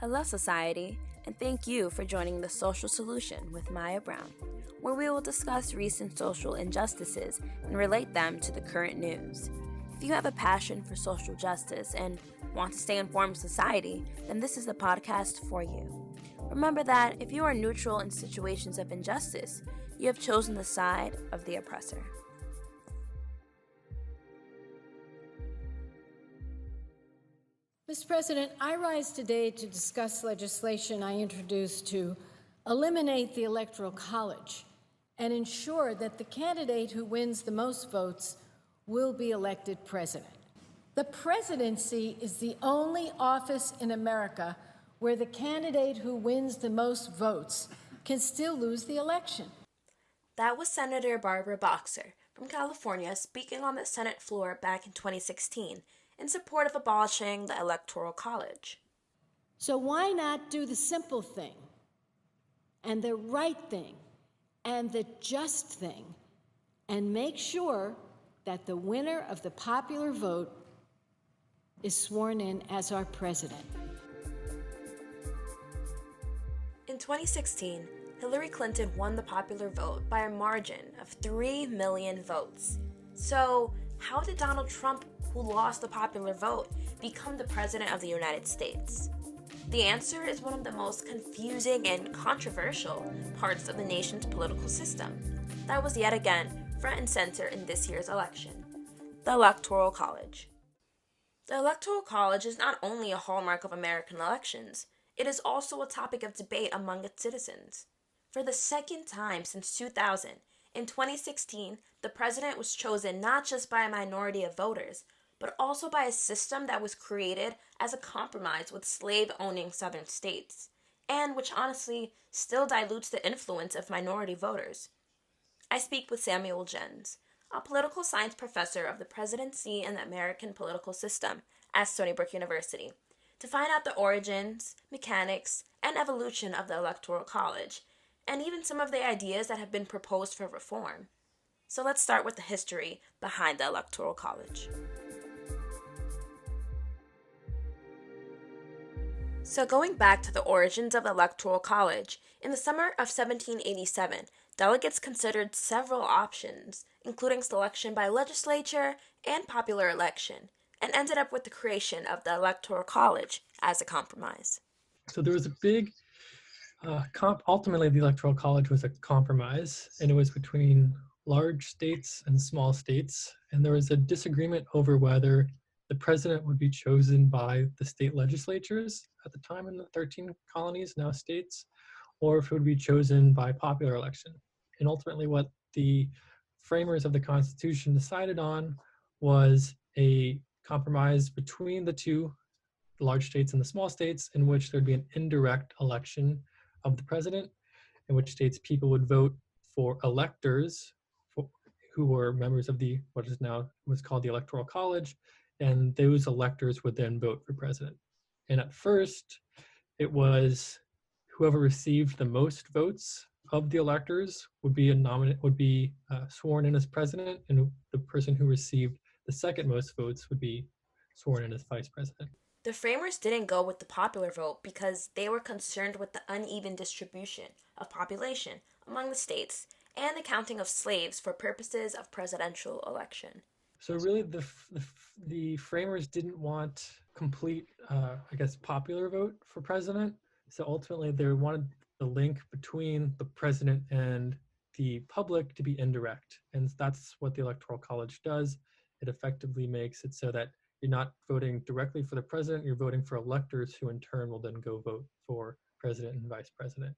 Hello, society, and thank you for joining The Social Solution with Maya Brown, where we will discuss recent social injustices and relate them to the current news. If you have a passion for social justice and want to stay informed society, then this is the podcast for you. Remember that if you are neutral in situations of injustice, you have chosen the side of the oppressor. Mr. President, I rise today to discuss legislation I introduced to eliminate the Electoral College and ensure that the candidate who wins the most votes will be elected president. The presidency is the only office in America where the candidate who wins the most votes can still lose the election. That was Senator Barbara Boxer from California speaking on the Senate floor back in 2016 in support of abolishing the Electoral College. So why not do the simple thing and the right thing and the just thing and make sure that the winner of the popular vote is sworn in as our president? In 2016, Hillary Clinton won the popular vote by a margin of 3 million votes. So, how did Donald Trump, who lost the popular vote, become the President of the United States? The answer is one of the most confusing and controversial parts of the nation's political system that was yet again front and center in this year's election: the Electoral College. The Electoral College is not only a hallmark of American elections, it is also a topic of debate among its citizens. For the second time since 2000, in 2016, the president was chosen not just by a minority of voters, but also by a system that was created as a compromise with slave-owning southern states, and which honestly still dilutes the influence of minority voters. I speak with Samuel Jenkins, a political science professor of the presidency and the American political system at Stony Brook University, to find out the origins, mechanics, and evolution of the Electoral College, and even some of the ideas that have been proposed for reform. So let's start with the history behind the Electoral College. So going back to the origins of the Electoral College, in the summer of 1787, delegates considered several options, including selection by legislature and popular election, and ended up with the creation of the Electoral College as a compromise. So there was a big ultimately, the Electoral College was a compromise, and it was between large states and small states. And there was a disagreement over whether the president would be chosen by the state legislatures at the time in the 13 colonies, now states, or if it would be chosen by popular election. And ultimately, what the framers of the Constitution decided on was a compromise between the two, the large states and the small states, in which there'd be an indirect election of the president, in which states people would vote for electors who were members of the what is now was called the Electoral College, and those electors would then vote for president. And at first, it was whoever received the most votes of the electors would be sworn in as president, and the person who received the second most votes would be sworn in as vice president. The framers didn't go with the popular vote because they were concerned with the uneven distribution of population among the states and the counting of slaves for purposes of presidential election. So really, the framers didn't want complete, popular vote for president. So ultimately, they wanted the link between the president and the public to be indirect. And that's what the Electoral College does. It effectively makes it so that you're not voting directly for the president, you're voting for electors who in turn will then go vote for president and vice president.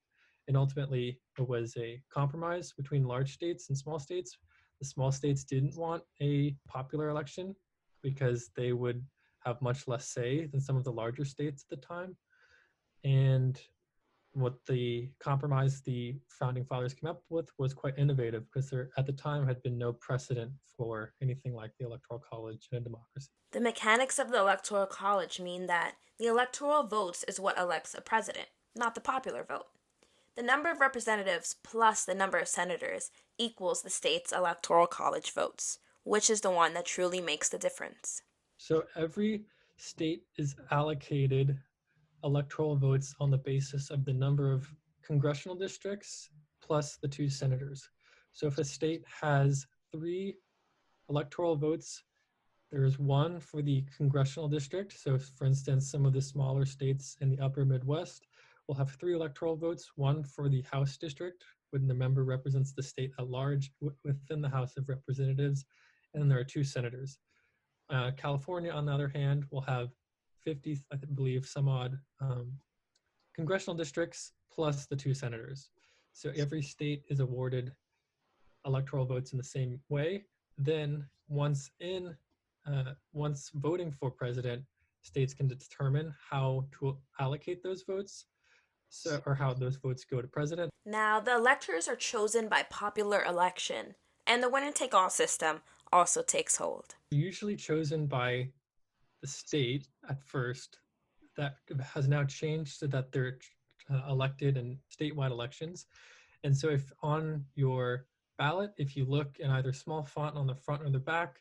And ultimately, it was a compromise between large states and small states. The small states didn't want a popular election because they would have much less say than some of the larger states at the time. And what the compromise the founding fathers came up with was quite innovative because there at the time had been no precedent for anything like the Electoral College in a democracy. The mechanics of the Electoral College mean that the electoral votes is what elects a president, not the popular vote. The number of representatives plus the number of senators equals the state's Electoral College votes, which is the one that truly makes the difference. So every state is allocated electoral votes on the basis of the number of congressional districts plus the 2 senators. So if a state has 3 electoral votes, there's one for the congressional district. So for instance, some of the smaller states in the upper Midwest will have 3 electoral votes, one for the House district, when the member represents the state at large within the House of Representatives, and then there are 2 senators. California, on the other hand, will have 50, I believe, some odd congressional districts plus the 2 senators. So every state is awarded electoral votes in the same way. Then once voting for president, states can determine how to allocate those votes, or how those votes go to president. Now, the electors are chosen by popular election, and the winner take all system also takes hold. Usually chosen by the state at first. That has now changed so that they're elected in statewide elections. And so if on your ballot, if you look in either small font on the front or the back,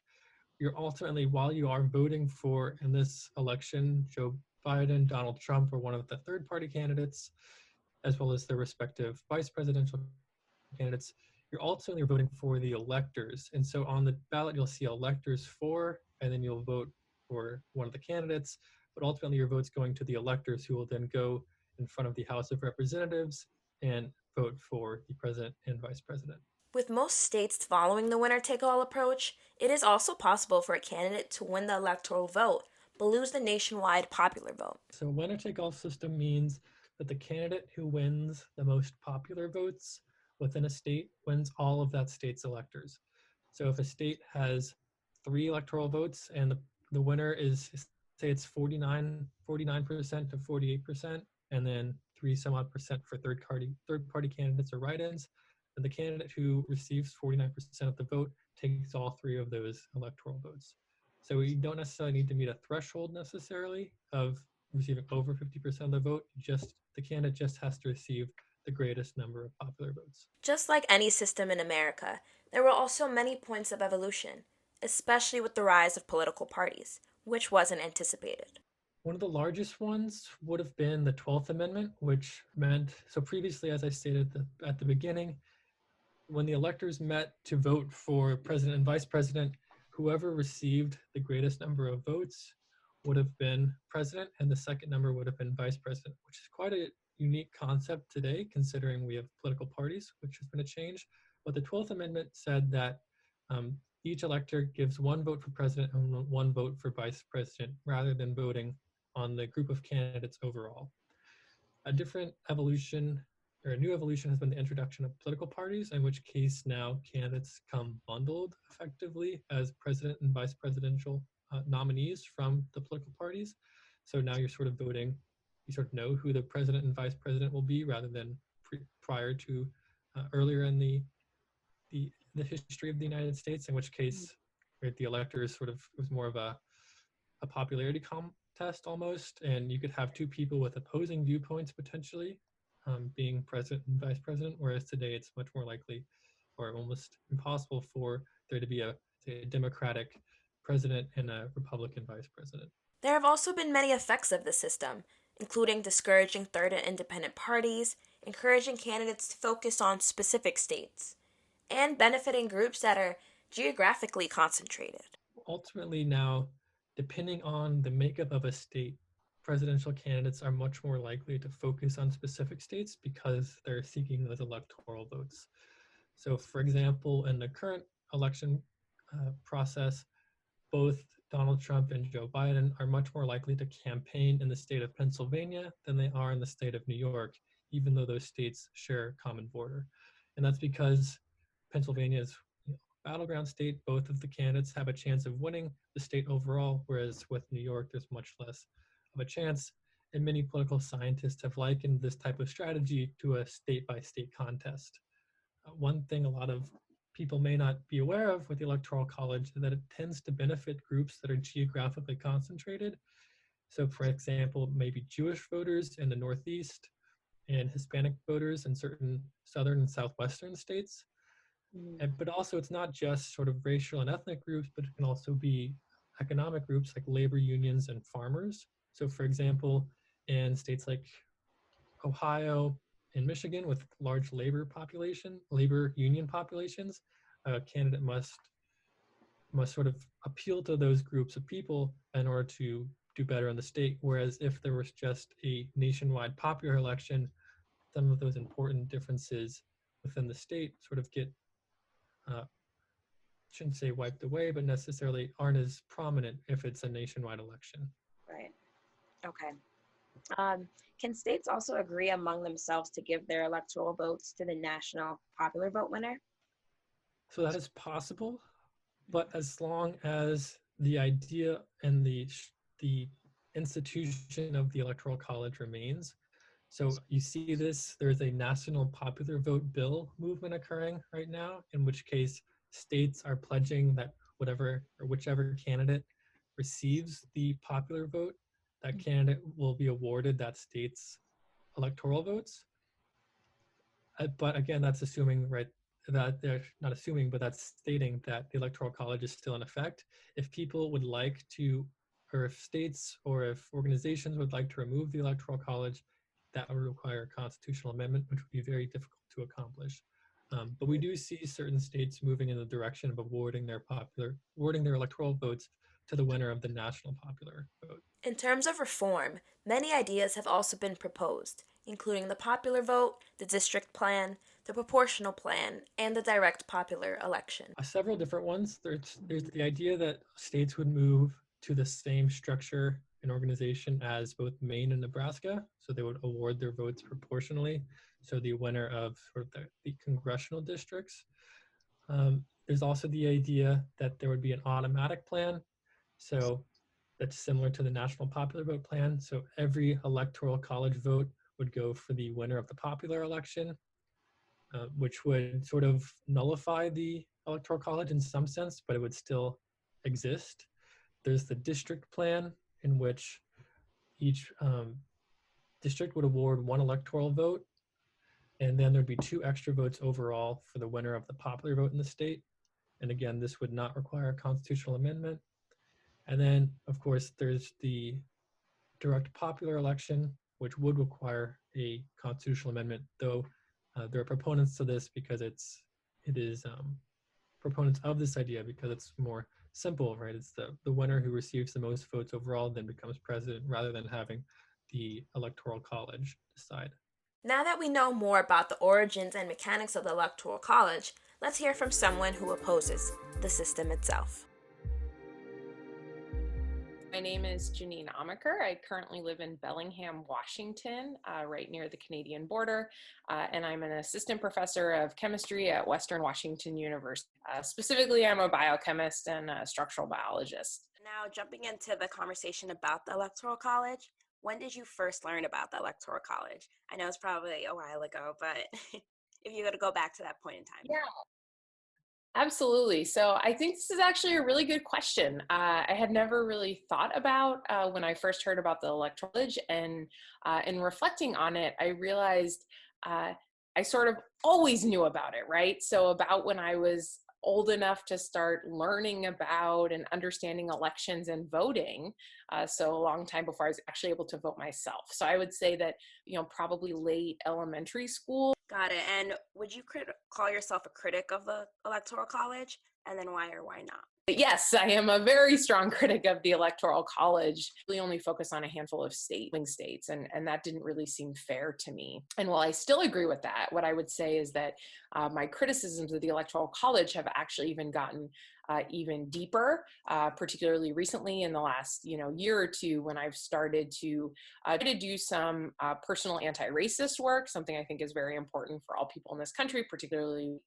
you're ultimately, while you are voting for, in this election, Joe Biden, Donald Trump, or one of the third-party candidates, as well as their respective vice presidential candidates, you're ultimately voting for the electors. And so on the ballot, you'll see electors for, and then you'll vote for one of the candidates, but ultimately your vote's going to the electors, who will then go in front of the House of Representatives and vote for the president and vice president. With most states following the winner take all approach, it is also possible for a candidate to win the electoral vote but lose the nationwide popular vote. So winner take all system means that the candidate who wins the most popular votes within a state wins all of that state's electors. So if a state has 3 electoral votes and the winner is, say it's 49% to 48%, and then 3 some odd percent for third party candidates or write-ins, then the candidate who receives 49% of the vote takes all 3 of those electoral votes. So you don't necessarily need to meet a threshold necessarily of receiving over 50% of the vote. The candidate just has to receive the greatest number of popular votes. Just like any system in America, there were also many points of evolution, especially with the rise of political parties, which wasn't anticipated. One of the largest ones would have been the 12th Amendment, which meant, so previously, as I stated at the beginning, when the electors met to vote for president and vice president, whoever received the greatest number of votes would have been president, and the second number would have been vice president, which is quite a unique concept today, considering we have political parties, which has been a change. But the 12th Amendment said that each elector gives 1 vote for president and 1 vote for vice president, rather than voting on the group of candidates overall. A different evolution, or a new evolution, has been the introduction of political parties, in which case now candidates come bundled effectively as president and vice presidential nominees from the political parties. So now you're sort of voting, you sort of know who the president and vice president will be, rather than prior to earlier in the history of the United States, in which case, right, the electors sort of was more of a popularity contest almost, and you could have 2 people with opposing viewpoints potentially being president and vice president, whereas today it's much more likely or almost impossible for there to be say, a Democratic president and a Republican vice president. There have also been many effects of the system, including discouraging third and independent parties, encouraging candidates to focus on specific states, and benefiting groups that are geographically concentrated. Ultimately now, depending on the makeup of a state, presidential candidates are much more likely to focus on specific states because they're seeking those electoral votes. So for example, in the current election process, both Donald Trump and Joe Biden are much more likely to campaign in the state of Pennsylvania than they are in the state of New York, even though those states share a common border. And that's because Pennsylvania is a battleground state. Both of the candidates have a chance of winning the state overall, whereas with New York, there's much less of a chance. And many political scientists have likened this type of strategy to a state-by-state contest. One thing a lot of people may not be aware of with the Electoral College is that it tends to benefit groups that are geographically concentrated. So for example, maybe Jewish voters in the Northeast and Hispanic voters in certain southern and southwestern states. But also it's not just sort of racial and ethnic groups, but it can also be economic groups like labor unions and farmers. So for example, in states like Ohio and Michigan with large labor union populations, a candidate must sort of appeal to those groups of people in order to do better in the state. Whereas if there was just a nationwide popular election, some of those important differences within the state sort of get, shouldn't say wiped away, but necessarily aren't as prominent if it's a nationwide election. Right. Okay. Can states also agree among themselves to give their electoral votes to the national popular vote winner? So that is possible, but as long as the idea and the institution of the Electoral College remains. So you see this, there's a national popular vote bill movement occurring right now, in which case states are pledging that whatever or whichever candidate receives the popular vote, that candidate will be awarded that state's electoral votes. But again, that's assuming, right, that they're not assuming, but that's stating that the Electoral College is still in effect. If people would like to, or if states or if organizations would like to remove the Electoral College, that would require a constitutional amendment, which would be very difficult to accomplish. But we do see certain states moving in the direction of awarding their electoral votes to the winner of the national popular vote. In terms of reform, many ideas have also been proposed, including the popular vote, the district plan, the proportional plan, and the direct popular election. Several different ones. There's the idea that states would move to the same structure and organization as both Maine and Nebraska. So they would award their votes proportionally. So the winner of sort of the congressional districts. There's also the idea that there would be an automatic plan. So that's similar to the national popular vote plan. So every electoral college vote would go for the winner of the popular election, which would sort of nullify the electoral college in some sense, but it would still exist. There's the district plan, in which each district would award one electoral vote, and then there'd be 2 extra votes overall for the winner of the popular vote in the state. And again, this would not require a constitutional amendment. And then, of course, there's the direct popular election, which would require a constitutional amendment, though there are proponents to this because it is proponents of this idea because it's more simple, right? It's the winner who receives the most votes overall then becomes president rather than having the Electoral College decide. Now that we know more about the origins and mechanics of the Electoral College, let's hear from someone who opposes the system itself. My name is Jeanine Amacher. I currently live in Bellingham, Washington, right near the Canadian border, and I'm an assistant professor of chemistry at Western Washington University. Specifically, I'm a biochemist and a structural biologist. Now, jumping into the conversation about the Electoral College, when did you first learn about the Electoral College? I know it's probably a while ago, but if you were to go back to that point in time. Yeah. Absolutely. So I think this is actually a really good question. I had never really thought about when I first heard about the Electoral College, and in reflecting on it, I realized I sort of always knew about it, right? So about when I was old enough to start learning about and understanding elections and voting. So a long time before I was actually able to vote myself. So I would say that, probably late elementary school. Got it. And would you call yourself a critic of the Electoral College? And then why or why not? But yes, I am a very strong critic of the Electoral College. We only focus on a handful of states, and that didn't really seem fair to me. And while I still agree with that, what I would say is that my criticisms of the Electoral College have actually even gotten even deeper, particularly recently in the last year or two, when I've started to do some personal anti-racist work, something I think is very important for all people in this country, particularly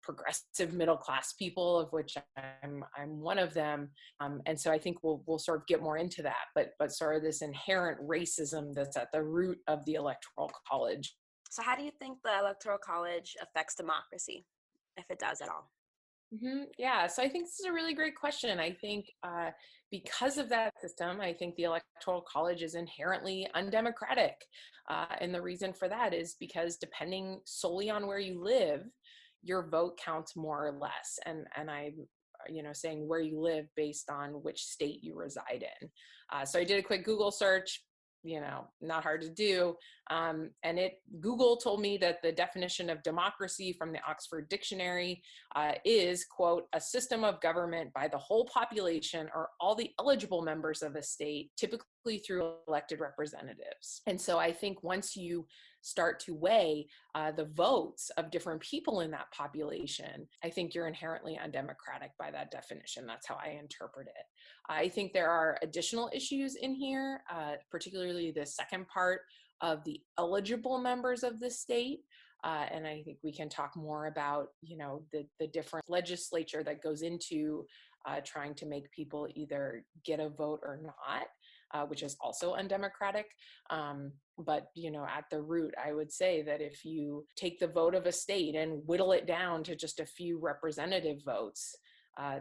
progressive middle class people, of which I'm one of them, and so I think we'll sort of get more into that. But sort of this inherent racism that's at the root of the Electoral College. So, how do you think the Electoral College affects democracy, if it does at all? Yeah, so I think this is a really great question. I think because of that system, I think the Electoral College is inherently undemocratic, and the reason for that is because depending solely on where you live, your vote counts more or less. And I'm saying where you live based on which state you reside in. So I did a quick Google search. not hard to do. Google told me that the definition of democracy from the Oxford Dictionary is, quote, a system of government by the whole population or all the eligible members of a state, typically through elected representatives. And so I think once you start to weigh the votes of different people in that population, I think you're inherently undemocratic by that definition. That's how I interpret it. I think there are additional issues in here, particularly the second part of the eligible members of the state. And I think we can talk more about, the different legislature that goes into trying to make people either get a vote or not, which is also undemocratic. But, at the root, I would say that if you take the vote of a state and whittle it down to just a few representative votes,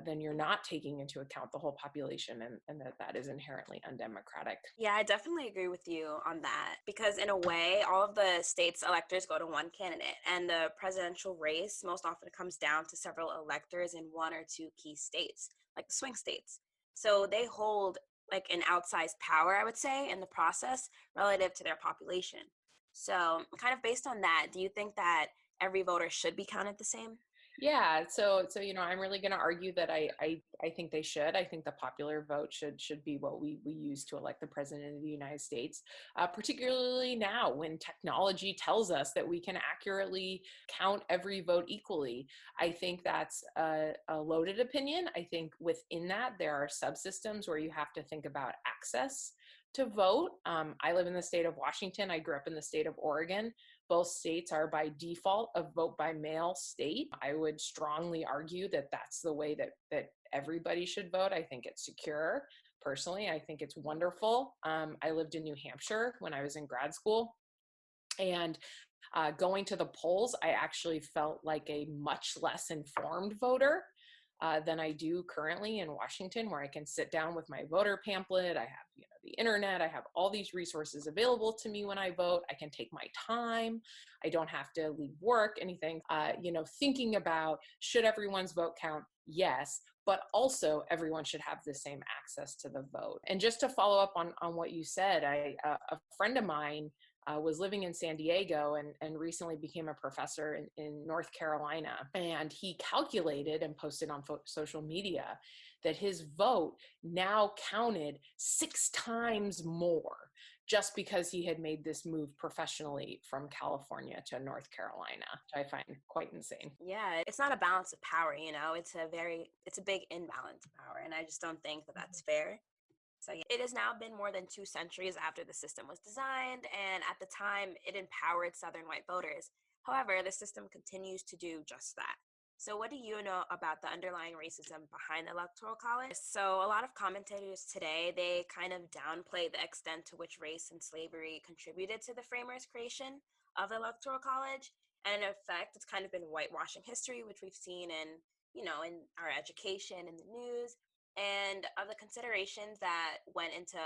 then you're not taking into account the whole population, and that is inherently undemocratic. Yeah, I definitely agree with you on that, because in a way, all of the state's electors go to one candidate, and the presidential race most often comes down to several electors in one or two key states, like the swing states. So they hold like an outsized power, I would say, in the process relative to their population. So kind of based on that, do you think that every voter should be counted the same? Yeah, so I'm really going to argue that I think they should. I think the popular vote should be what we use to elect the president of the United States, particularly now when technology tells us that we can accurately count every vote equally. I think that's a loaded opinion. I think within that there are subsystems where you have to think about access to vote. I live in the state of Washington. I grew up in the state of Oregon. Both states are by default a vote by mail state. I would strongly argue that that's the way that everybody should vote. I think it's secure. Personally, I think it's wonderful. I lived in New Hampshire when I was in grad school, and going to the polls, I actually felt like a much less informed voter than I do currently in Washington, where I can sit down with my voter pamphlet. I have, the internet. I have all these resources available to me when I vote. I can take my time. I don't have to leave work, anything. Thinking about, should everyone's vote count? Yes, but also everyone should have the same access to the vote. And just to follow up on what you said, a friend of mine was living in San Diego and recently became a professor in North Carolina. And he calculated and posted on social media that his vote now counted 6 times more just because he had made this move professionally from California to North Carolina, which I find quite insane. Yeah, it's not a balance of power, it's a big imbalance of power, and I just don't think that that's fair. So yeah, it has now been more than 2 centuries after the system was designed, and at the time, it empowered Southern white voters. However, the system continues to do just that. So what do you know about the underlying racism behind the Electoral College? So a lot of commentators today, they kind of downplay the extent to which race and slavery contributed to the framers' creation of the Electoral College. And in effect, it's kind of been whitewashing history, which we've seen in our education, in the news, and of the considerations that went into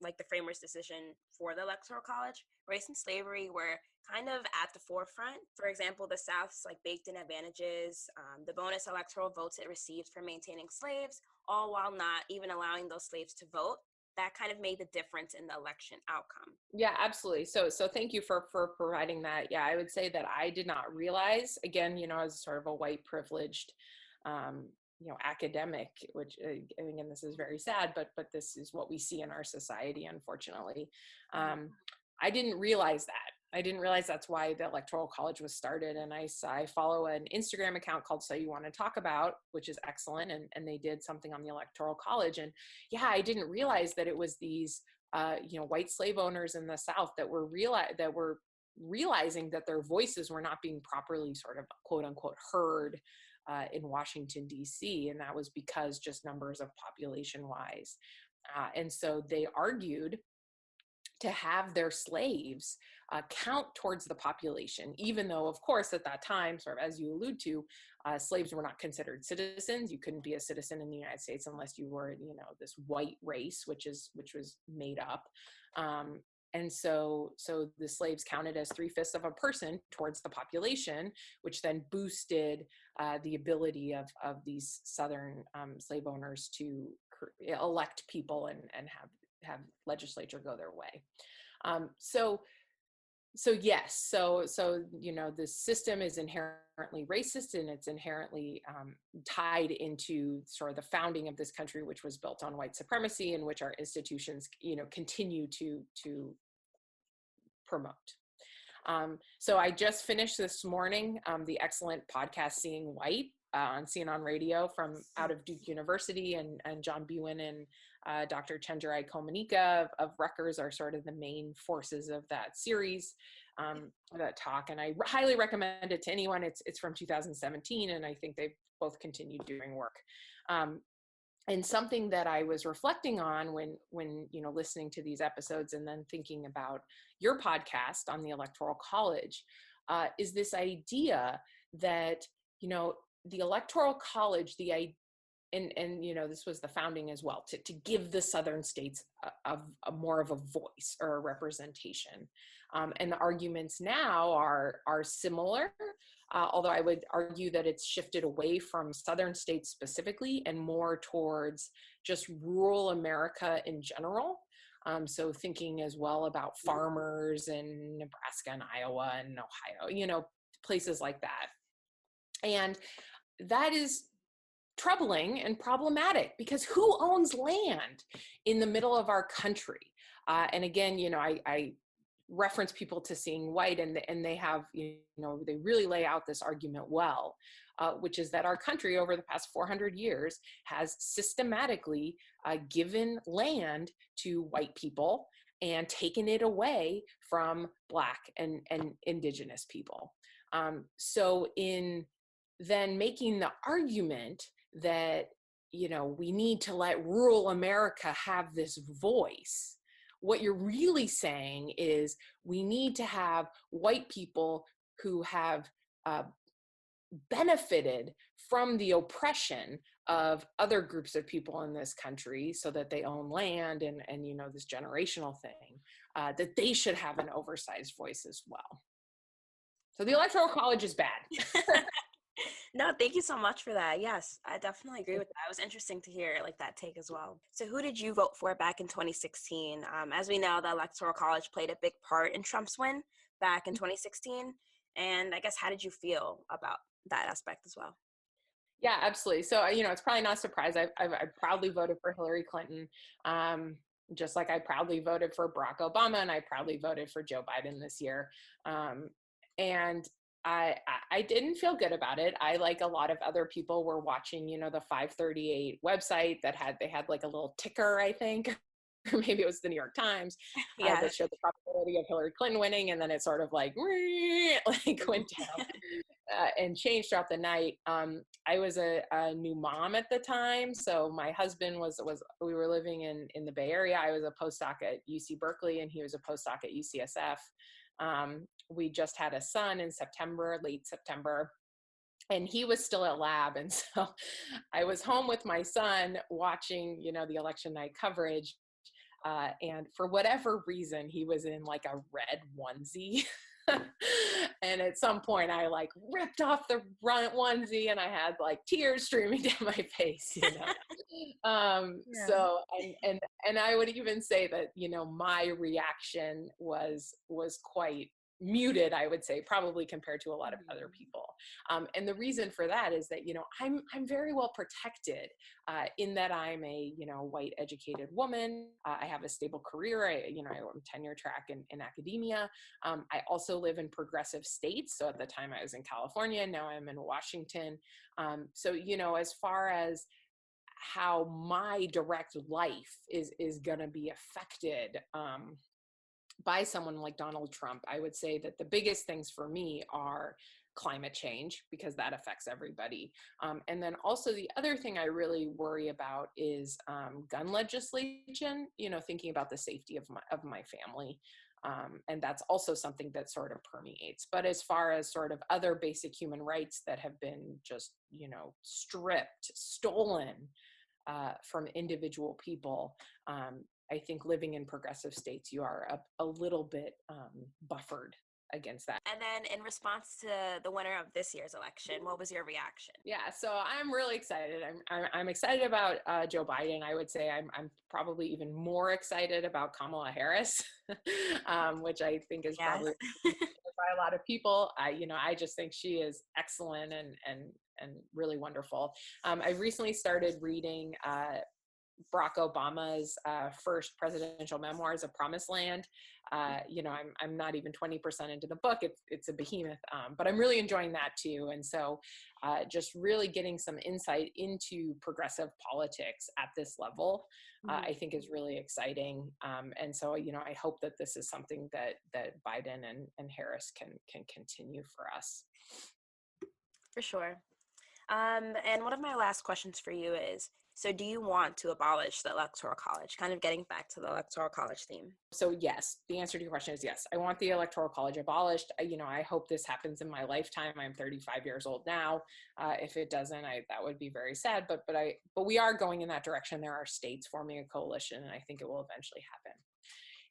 like the framers' decision for the Electoral College. Race and slavery were kind of at the forefront. For example, the South's like baked-in advantages, the bonus electoral votes it received for maintaining slaves, all while not even allowing those slaves to vote. That kind of made the difference in the election outcome. Yeah, absolutely. So thank you for providing that. Yeah, I would say that I did not realize, again, as sort of a white privileged academic, which again, this is very sad, but this is what we see in our society, unfortunately. I didn't realize that. I didn't realize that's why the Electoral College was started. And I follow an Instagram account called So You Want to Talk About, which is excellent. And they did something on the Electoral College. And yeah, I didn't realize that it was these, white slave owners in the South that were realizing that their voices were not being properly sort of quote unquote heard in Washington, D.C. And that was because just numbers of population wise. And so they argued to have their slaves count towards the population, even though, of course, at that time, sort of as you allude to, slaves were not considered citizens. You couldn't be a citizen in the United States unless you were, this white race, which was made up. And so the slaves counted as 3/5 of a person towards the population, which then boosted the ability of these Southern slave owners to elect people and have have legislature go their way. So yes, so the system is inherently racist, and it's inherently tied into sort of the founding of this country, which was built on white supremacy, and which our institutions continue to promote. So I just finished this morning the excellent podcast Seeing White on CNN Radio from out of Duke University, and John Biewen and Dr. Chenjerai Komanika of Rutgers are sort of the main forces of that series, that talk, and I highly recommend it to anyone. It's from 2017, and I think they've both continued doing work. And something that I was reflecting on when listening to these episodes, and then thinking about your podcast on the Electoral College, is this idea that the Electoral College, and this was the founding as well, to give the Southern states a more of a voice or a representation, and the arguments now are similar. Although I would argue that it's shifted away from Southern states specifically and more towards just rural America in general. So thinking as well about farmers in Nebraska and Iowa and Ohio, places like that. And that is troubling and problematic, because who owns land in the middle of our country? And again, I reference people to Seeing White, and they have, they really lay out this argument well, which is that our country over the past 400 years has systematically given land to white people and taken it away from Black and Indigenous people. So in then making the argument that, we need to let rural America have this voice, what you're really saying is we need to have white people who have benefited from the oppression of other groups of people in this country, so that they own land and this generational thing, that they should have an oversized voice as well. So the Electoral College is bad. No, thank you so much for that. Yes, I definitely agree with that. It was interesting to hear that take as well. So who did you vote for back in 2016? As we know, the Electoral College played a big part in Trump's win back in 2016. And I guess, how did you feel about that aspect as well? Yeah, absolutely. So, it's probably not a surprise. I proudly voted for Hillary Clinton, just like I proudly voted for Barack Obama, and I proudly voted for Joe Biden this year. And I didn't feel good about it. I, like a lot of other people, were watching, the 538 website that had like a little ticker, I think, or maybe it was the New York Times, that showed the probability of Hillary Clinton winning, and then it sort of like went down and changed throughout the night. I was a new mom at the time, so my husband we were living in the Bay Area. I was a postdoc at UC Berkeley, and he was a postdoc at UCSF. We just had a son in late September, and he was still at lab. And so I was home with my son watching, the election night coverage. And for whatever reason, he was in like a red onesie. And at some point I ripped off the onesie, and I had tears streaming down my face, Yeah. So, and I would even say that, my reaction was quite muted, I would say, probably compared to a lot of other people. And the reason for that is that, I'm very well protected in that I'm a, white educated woman. I have a stable career. I'm tenure track in academia. I also live in progressive states. So at the time I was in California, now I'm in Washington. So, as far as how my direct life is going to be affected by someone like Donald Trump, I would say that the biggest things for me are climate change, because that affects everybody. And then also the other thing I really worry about is gun legislation, thinking about the safety of my family. And that's also something that sort of permeates. But as far as sort of other basic human rights that have been just, stolen from individual people, I think living in progressive states, you are a little bit buffered against that. And then in response to the winner of this year's election, what was your reaction? Yeah, so I'm really excited. I'm excited about Joe Biden. I would say I'm probably even more excited about Kamala Harris, which I think is probably by a lot of people. I just think she is excellent and really wonderful. I recently started reading Barack Obama's first presidential memoirs, A Promised Land. I'm not even 20% into the book. It's a behemoth, but I'm really enjoying that too. And so just really getting some insight into progressive politics at this level, I think is really exciting. And so, I hope that this is something that Biden and Harris can continue for us. For sure. And one of my last questions for you is, so do you want to abolish the Electoral College? Kind of getting back to the Electoral College theme. So yes, the answer to your question is yes. I want the Electoral College abolished. I hope this happens in my lifetime. I'm 35 years old now. If it doesn't, that would be very sad. But we are going in that direction. There are states forming a coalition, and I think it will eventually happen.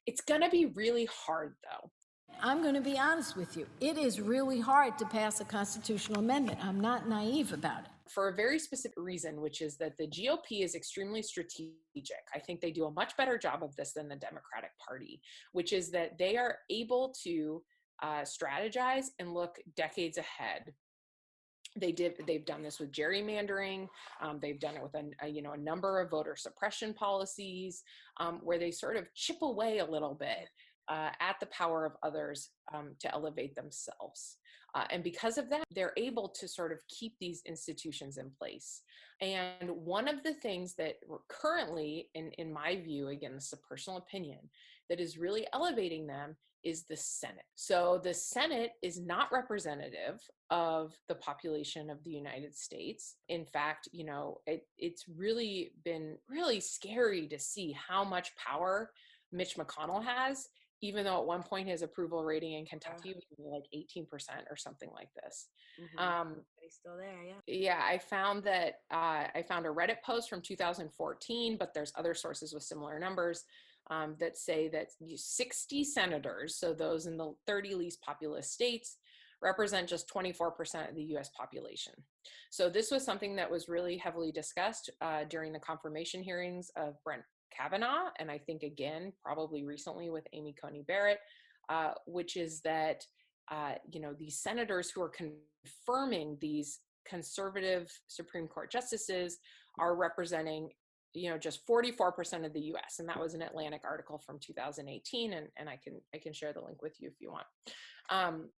It's going to be really hard, though. I'm going to be honest with you. It is really hard to pass a constitutional amendment. I'm not naive about it. For a very specific reason, which is that the GOP is extremely strategic. I think they do a much better job of this than the Democratic Party, which is that they are able to strategize and look decades ahead. They've done this with gerrymandering. They've done it with a number of voter suppression policies, where they sort of chip away a little bit at the power of others to elevate themselves. And because of that, they're able to sort of keep these institutions in place. And one of the things that currently, in my view, again, this is a personal opinion, that is really elevating them is the Senate. So the Senate is not representative of the population of the United States. In fact, it's really been really scary to see how much power Mitch McConnell has, even though at one point his approval rating in Kentucky was like 18% or something like this. But he's still there, yeah. Yeah, I found a Reddit post from 2014, but there's other sources with similar numbers that say that 60 senators, so those in the 30 least populous states, represent just 24% of the US population. So this was something that was really heavily discussed during the confirmation hearings of Brett Kavanaugh, and I think again, probably recently with Amy Coney Barrett, which is that, these senators who are confirming these conservative Supreme Court justices are representing, just 44% of the US. And that was an Atlantic article from 2018. And I can share the link with you if you want.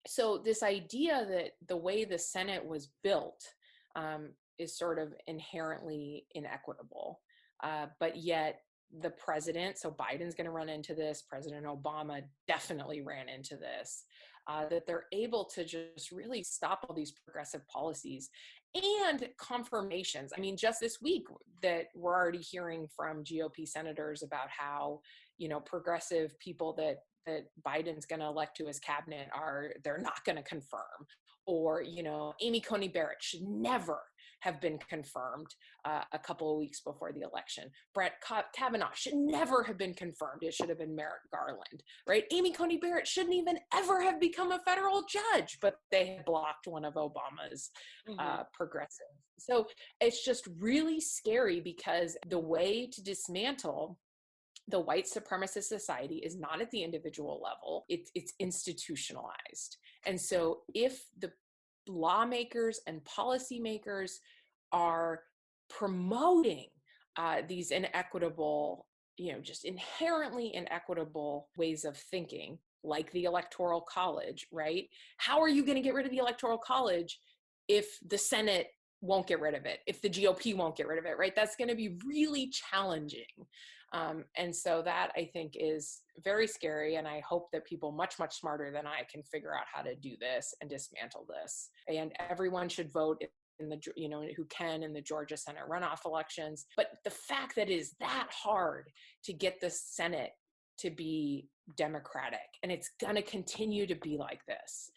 So this idea that the way the Senate was built is sort of inherently inequitable. But yet the president, so Biden's going to run into this, President Obama definitely ran into this, that they're able to just really stop all these progressive policies and confirmations. I mean, just this week that we're already hearing from GOP senators about how, progressive people that Biden's going to elect to his cabinet they're not going to confirm. Or, Amy Coney Barrett should never have been confirmed a couple of weeks before the election. Brett Kavanaugh should never have been confirmed. It should have been Merrick Garland, right? Amy Coney Barrett shouldn't even ever have become a federal judge, but they had blocked one of Obama's progressive. So it's just really scary because the way to dismantle the white supremacist society is not at the individual level, it's institutionalized. And so if the lawmakers and policymakers are promoting these inequitable, just inherently inequitable ways of thinking, like the Electoral College, right? How are you going to get rid of the Electoral College if the Senate won't get rid of it, if the GOP won't get rid of it, right? That's going to be really challenging. And so that I think is very scary. And I hope that people much, much smarter than I can figure out how to do this and dismantle this. And everyone should vote in the, who can in the Georgia Senate runoff elections. But the fact that it is that hard to get the Senate to be Democratic, and it's going to continue to be like this,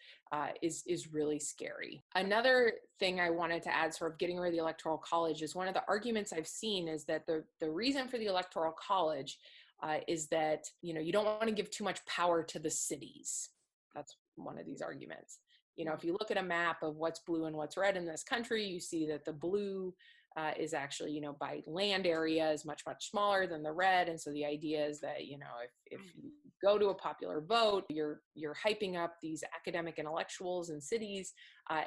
is really scary. Another thing I wanted to add, sort of getting rid of the Electoral College, is one of the arguments I've seen is that the reason for the Electoral College is that, you don't want to give too much power to the cities. that's one of these arguments. You know, if you look at a map of what's blue and what's red in this country, you see that the blue is actually, you know, by land area is much, much smaller than the red. And so the idea is that, you know, if you go to a popular vote, you're hyping up these academic intellectuals in cities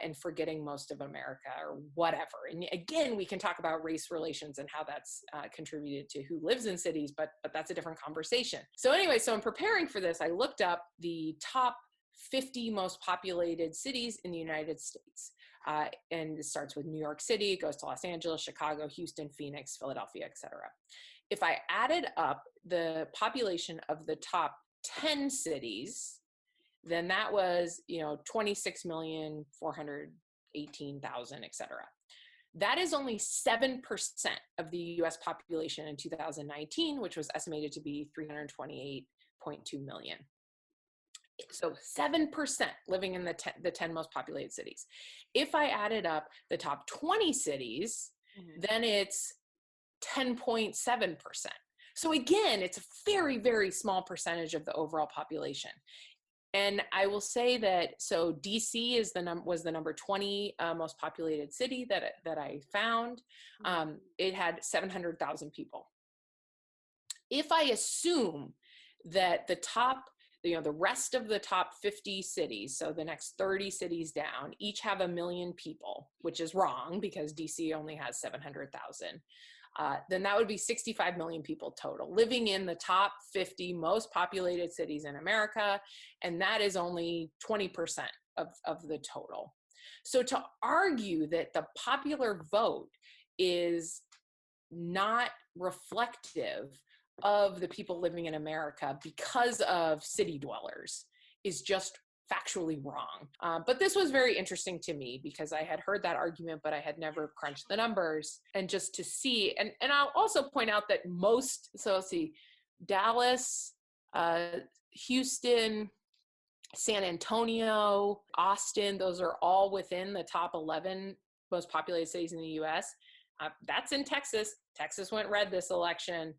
and forgetting most of America or whatever. And again, we can talk about race relations and how that's contributed to who lives in cities, but that's a different conversation. So anyway, so in preparing for this, I looked up the top 50 most populated cities in the United States. And it starts with New York City, it goes to Los Angeles, Chicago, Houston, Phoenix, Philadelphia, etc. If I added up the population of the top 10 cities, then that was, you know, 26,418,000, etc. That is only 7% of the US population in 2019, which was estimated to be 328.2 million. So 7% living in the 10 most populated cities. If I added up the top 20 cities, then it's 10.7%. So again, it's a very, very small percentage of the overall population. And I will say that, so DC is was the number 20 most populated city that I found. It had 700,000 people. If I assume that the rest of the top 50 cities, so the next 30 cities down, each have 1 million people, which is wrong because DC only has 700,000. Then that would be 65 million people total living in the top 50 most populated cities in America. And that is only 20% of the total. So to argue that the popular vote is not reflective of the people living in America because of city dwellers is just factually wrong. But this was very interesting to me because I had heard that argument, but I had never crunched the numbers. And just to see, and I'll also point out that so let's see, Dallas, Houston, San Antonio, Austin, those are all within the top 11 most populated cities in the US. That's in Texas. Texas went red this election.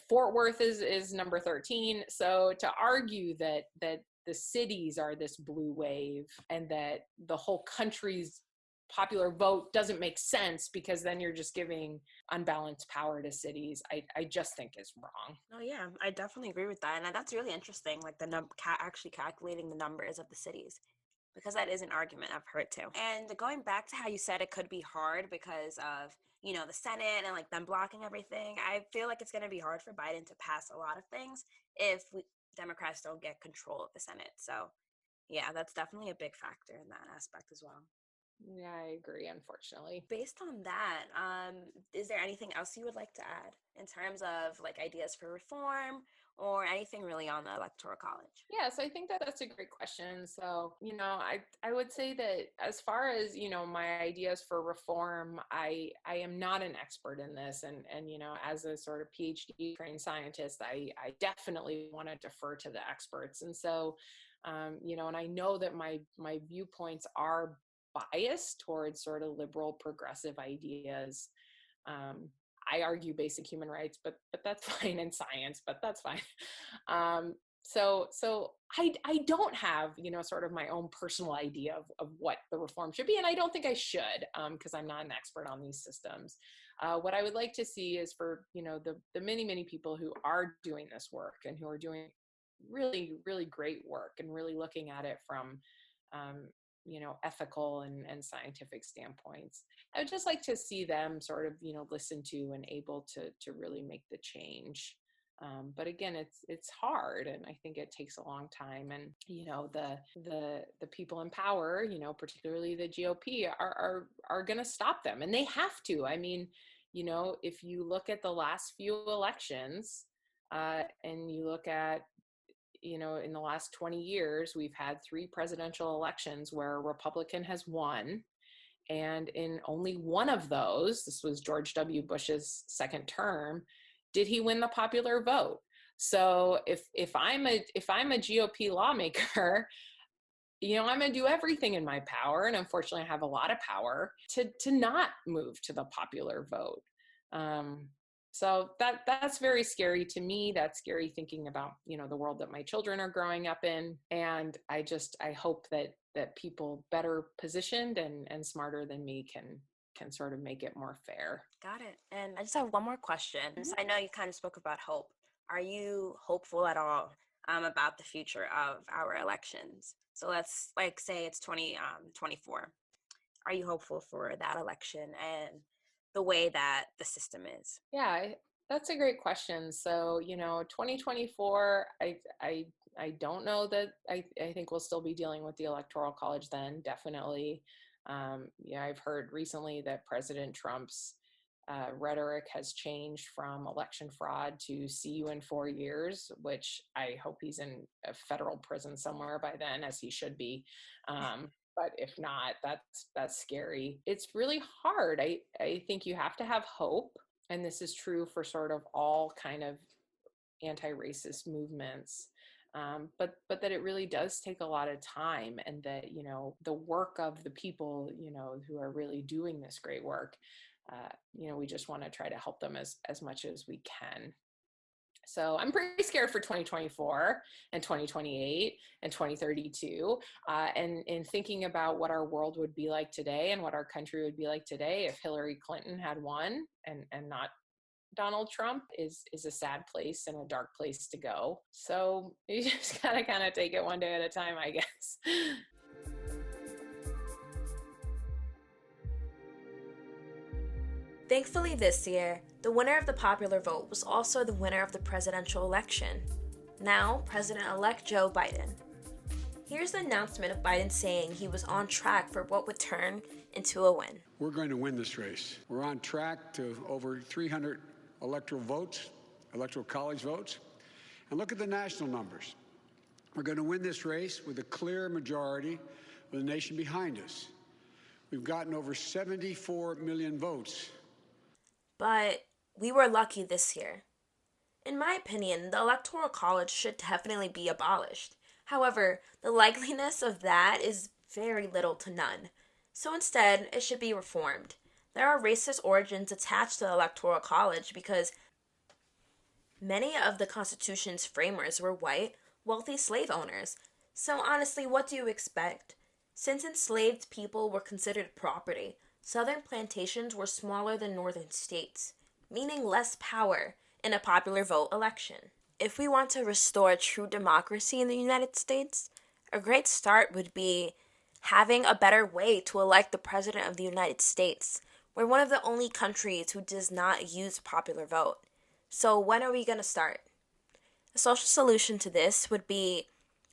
Fort Worth is number 13. So to argue that the cities are this blue wave and that the whole country's popular vote doesn't make sense because then you're just giving unbalanced power to cities, I just think is wrong. Oh yeah, I definitely agree with that. And that's really interesting, like actually calculating the numbers of the cities, because that is an argument I've heard too. And going back to how you said it could be hard because of, you know, the Senate and like them blocking everything, I feel like it's going to be hard for Biden to pass a lot of things if Democrats don't get control of the Senate. So yeah, that's definitely a big factor in that aspect as well. Yeah, I agree, unfortunately. Based on that, is there anything else you would like to add in terms of like ideas for reform or anything really on the Electoral College? Yeah, so I think that's a great question. So, you know, I would say that as far as, you know, my ideas for reform, I am not an expert in this. And you know, as a sort of PhD trained scientist, I definitely want to defer to the experts. And so, you know, and I know that my viewpoints are biased towards sort of liberal progressive ideas. I argue basic human rights, but that's fine, in science, but that's fine. So I don't have, you know, sort of my own personal idea of what the reform should be, and I don't think I should, because I'm not an expert on these systems. What I would like to see is for, you know, the many people who are doing this work and who are doing really, really great work and really looking at it from you know, ethical and scientific standpoints. I would just like to see them sort of, you know, listen to and able to really make the change. But again, it's hard, and I think it takes a long time. And you know, the people in power, you know, particularly the GOP, are going to stop them, and they have to. I mean, you know, if you look at the last few elections, and you look at, you know, in the last 20 years, we've had 3 presidential elections where a Republican has won. And in only one of those, this was George W. Bush's second term, did he win the popular vote. So if I'm a GOP lawmaker, you know, I'm going to do everything in my power, and unfortunately I have a lot of power to not move to the popular vote. So that's very scary to me. That's scary thinking about, the world that my children are growing up in. And I hope that people better positioned and smarter than me can sort of make it more fair. Got it. And I just have one more question. So I know you kind of spoke about hope. Are you hopeful at all about the future of our elections? So let's say it's 2024. Are you hopeful for that election and the way that the system is? Yeah, that's a great question. So, 2024, I don't know that I think we'll still be dealing with the Electoral College then, definitely. I've heard recently that President Trump's rhetoric has changed from election fraud to see you in 4 years, which I hope he's in a federal prison somewhere by then, as he should be. But if not, that's scary. It's really hard. I think you have to have hope, and this is true for sort of all kind of anti-racist movements. But that it really does take a lot of time, and that, the work of the people, who are really doing this great work, we just want to try to help them as much as we can. So I'm pretty scared for 2024 and 2028 and 2032. And in thinking about what our world would be like today and what our country would be like today if Hillary Clinton had won and not Donald Trump is a sad place and a dark place to go. So you just gotta kind of take it one day at a time, I guess. Thankfully this year, the winner of the popular vote was also the winner of the presidential election. Now, President-elect Joe Biden. Here's the announcement of Biden saying he was on track for what would turn into a win. We're going to win this race. We're on track to over 300 electoral votes, Electoral College votes. And look at the national numbers. We're going to win this race with a clear majority of the nation behind us. We've gotten over 74 million votes. But we were lucky this year. In my opinion, the Electoral College should definitely be abolished. However, the likeliness of that is very little to none. So instead, it should be reformed. There are racist origins attached to the Electoral College because many of the Constitution's framers were white, wealthy slave owners. So honestly, what do you expect? Since enslaved people were considered property, Southern plantations were smaller than northern states, meaning less power in a popular vote election. If we want to restore true democracy in the United States, a great start would be having a better way to elect the President of the United States. We're one of the only countries who does not use popular vote. So when are we going to start? A social solution to this would be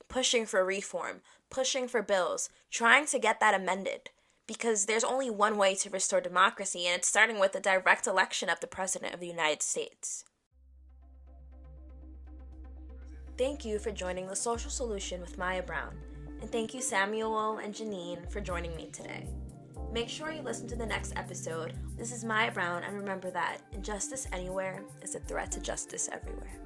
pushing for reform, pushing for bills, trying to get that amended. Because there's only one way to restore democracy, and it's starting with the direct election of the President of the United States. Thank you for joining The Social Solution with Maya Brown, and thank you Samuel and Jeanine for joining me today. Make sure you listen to the next episode. This is Maya Brown, and remember that injustice anywhere is a threat to justice everywhere.